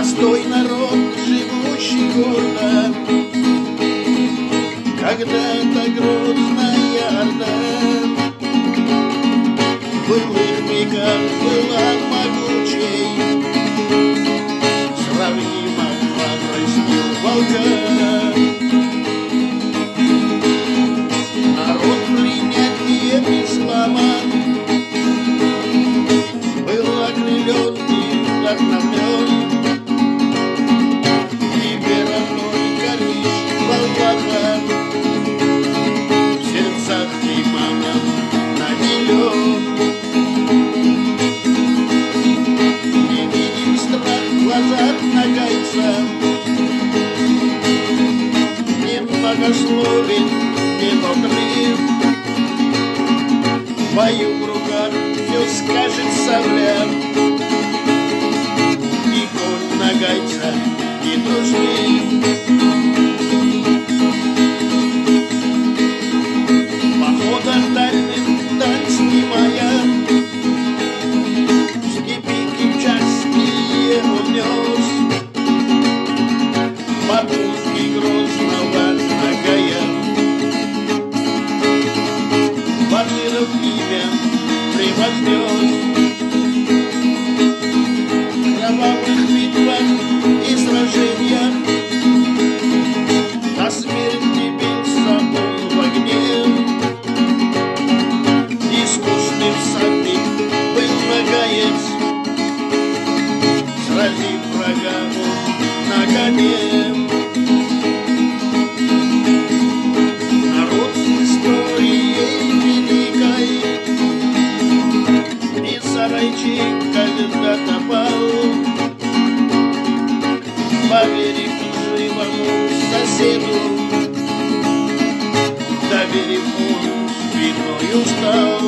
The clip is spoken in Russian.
Простой народ, живущий гордо, когда-то грозная орда. В былых веках была могучей, сравнима храбростью полка. Народ принятием ислама был окрылен и вдохновлен. И вера только лишь в Аллаха в сердцах имамов наделен. Не видим страх в глазах нагайца, не богословен, не покрыв. В бою в руках все скажет сабля, и конь нагайца не дружный. В походах дальних даль снимая, в степи кипчакские он нес подводки Грозного нагая. Батыров имя превознес в кровавых битвах и сражениях. До смерти бился он в огне. Искусный всадник был нагаец, сразив врага он на коне. Народ с историей великой и сарайчик когда-то пал, поверив лживому соседу, доверив он спиною стал.